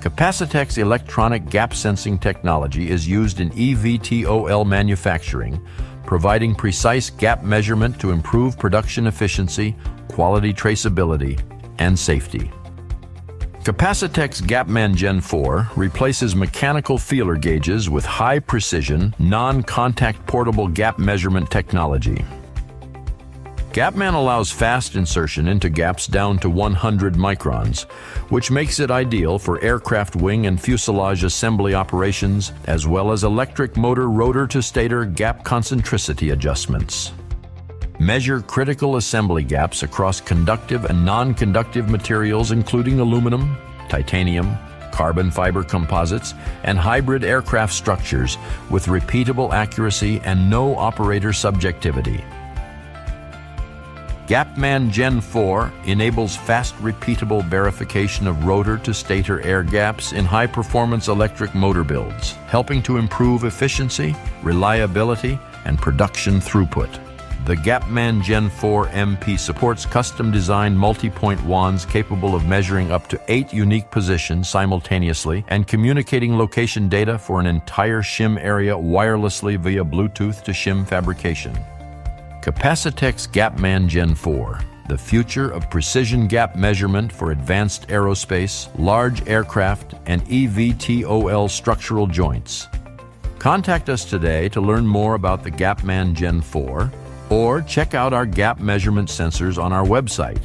Capacitech's electronic gap sensing technology is used in EVTOL manufacturing, providing precise gap measurement to improve production efficiency, quality traceability, and safety. Capacitech's Gapman Gen 4 replaces mechanical feeler gauges with high-precision, non-contact portable gap measurement technology. Gapman allows fast insertion into gaps down to 100 microns, which makes it ideal for aircraft wing and fuselage assembly operations, as well as electric motor rotor-to-stator gap concentricity adjustments. Measure critical assembly gaps across conductive and non-conductive materials including aluminum, titanium, carbon fiber composites, and hybrid aircraft structures with repeatable accuracy and no operator subjectivity. Gapman Gen 4 enables fast, repeatable verification of rotor-to-stator air gaps in high-performance electric motor builds, helping to improve efficiency, reliability, and production throughput. The Gapman Gen 4 MP supports custom-designed multi-point wands capable of measuring up to 8 unique positions simultaneously and communicating location data for an entire shim area wirelessly via Bluetooth to shim fabrication. Capacitech's Gapman Gen 4, the future of precision gap measurement for advanced aerospace, large aircraft, and EVTOL structural joints. Contact us today to learn more about the Gapman Gen 4, or check out our gap measurement sensors on our website